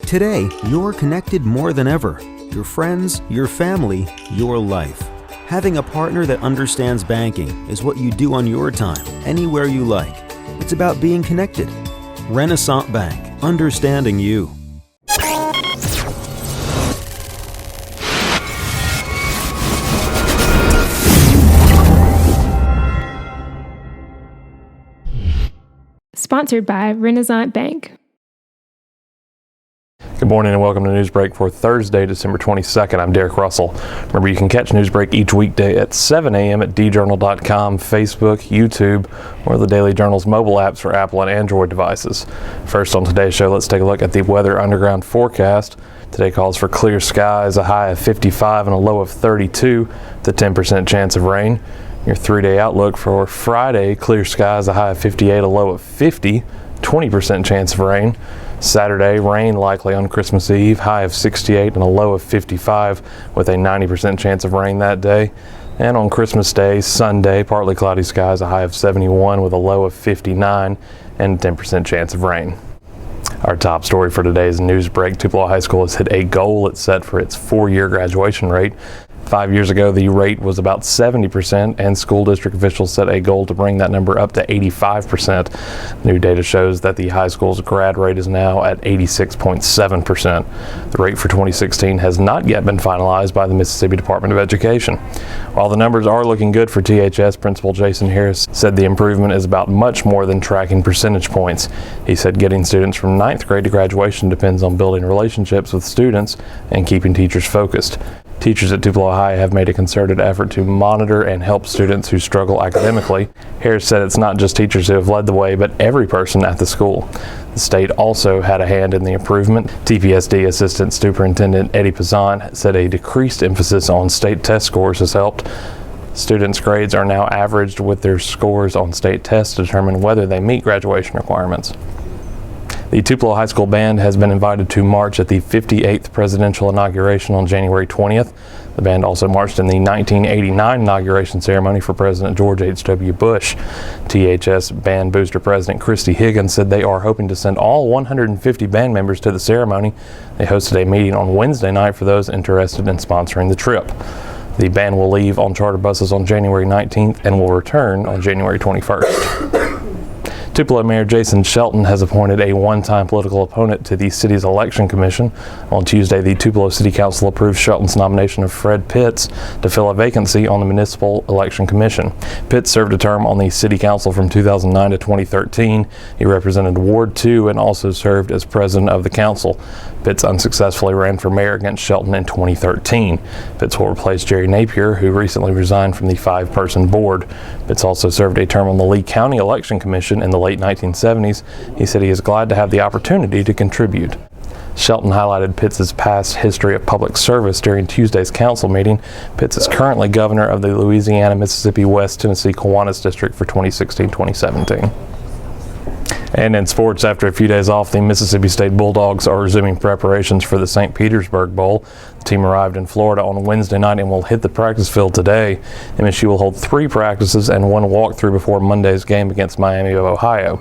Today, you're connected more than ever. Your friends, your family, your life. Having a partner that understands banking is what you do on your time, anywhere you like. It's about being connected. Renaissance Bank, understanding you. Sponsored by Renaissance Bank. Good morning and welcome to Newsbreak for Thursday, December 22nd. I'm Derek Russell. Remember, you can catch Newsbreak each weekday at 7 a.m. at djournal.com, Facebook, YouTube, or the Daily Journal's mobile apps for Apple and Android devices. First on today's show, let's take a look at the Weather Underground forecast. Today calls for clear skies, a high of 55 and a low of 32, with a 10% chance of rain. Your 3-day outlook for Friday, clear skies, a high of 58, a low of 50, 20% chance of rain. Saturday, rain likely on Christmas Eve, high of 68 and a low of 55 with a 90% chance of rain that day. And on Christmas Day, Sunday, partly cloudy skies, a high of 71 with a low of 59 and a 10% chance of rain. Our top story for today's Newsbreak: Tupelo High School has hit a goal it set for its 4-year graduation rate. 5 years ago, the rate was about 70%, and school district officials set a goal to bring that number up to 85%. New data shows that the high school's grad rate is now at 86.7%. The rate for 2016 has not yet been finalized by the Mississippi Department of Education. While the numbers are looking good for THS, Principal Jason Harris said the improvement is about much more than tracking percentage points. He said getting students from 9th grade to graduation depends on building relationships with students and keeping teachers focused. Teachers at Tupelo High have made a concerted effort to monitor and help students who struggle academically. Harris said it's not just teachers who have led the way, but every person at the school. The state also had a hand in the improvement. TPSD Assistant Superintendent Eddie Pazan said a decreased emphasis on state test scores has helped. Students' grades are now averaged with their scores on state tests to determine whether they meet graduation requirements. The Tupelo High School Band has been invited to march at the 58th presidential inauguration on January 20th. The band also marched in the 1989 inauguration ceremony for President George H.W. Bush. THS Band Booster President Christy Higgins said they are hoping to send all 150 band members to the ceremony. They hosted a meeting on Wednesday night for those interested in sponsoring the trip. The band will leave on charter buses on January 19th and will return on January 21st. Tupelo Mayor Jason Shelton has appointed a one-time political opponent to the city's election commission. On Tuesday, the Tupelo City Council approved Shelton's nomination of Fred Pitts to fill a vacancy on the Municipal Election Commission. Pitts served a term on the City Council from 2009 to 2013. He represented Ward 2 and also served as president of the council. Pitts unsuccessfully ran for mayor against Shelton in 2013. Pitts will replace Jerry Napier, who recently resigned from the 5-person board. Pitts also served a term on the Lee County Election Commission in the late 1970s. He said he is glad to have the opportunity to contribute. Shelton highlighted Pitts' past history of public service during Tuesday's council meeting. Pitts is currently governor of the Louisiana, Mississippi, West Tennessee Kiwanis District for 2016-2017. And in sports, after a few days off, the Mississippi State Bulldogs are resuming preparations for the St. Petersburg Bowl. The team arrived in Florida on Wednesday night and will hit the practice field today. MSU will hold 3 practices and 1 walkthrough before Monday's game against Miami of Ohio.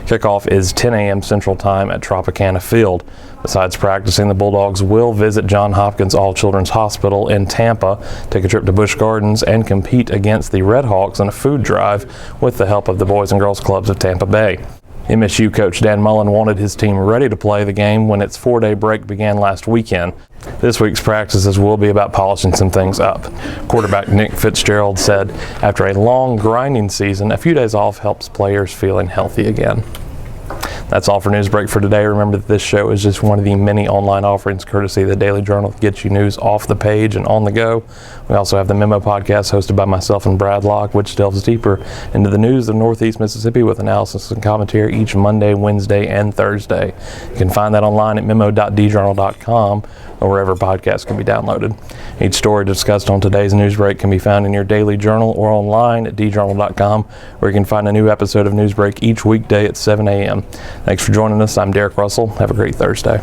Kickoff is 10 a.m. Central Time at Tropicana Field. Besides practicing, the Bulldogs will visit Johns Hopkins All Children's Hospital in Tampa, take a trip to Busch Gardens, and compete against the Red Hawks in a food drive with the help of the Boys and Girls Clubs of Tampa Bay. MSU coach Dan Mullen wanted his team ready to play the game when its 4-day break began last weekend. This week's practices will be about polishing some things up. Quarterback Nick Fitzgerald said after a long grinding season, a few days off helps players feeling healthy again. That's all for Newsbreak for today. Remember that this show is just one of the many online offerings courtesy of the Daily Journal that gets you news off the page and on the go. We also have the Memo podcast hosted by myself and Brad Locke, which delves deeper into the news of Northeast Mississippi with analysis and commentary each Monday, Wednesday, and Thursday. You can find that online at memo.djournal.com or wherever podcasts can be downloaded. Each story discussed on today's Newsbreak can be found in your Daily Journal or online at djournal.com, where you can find a new episode of Newsbreak each weekday at 7 a.m. Thanks for joining us. I'm Derek Russell. Have a great Thursday.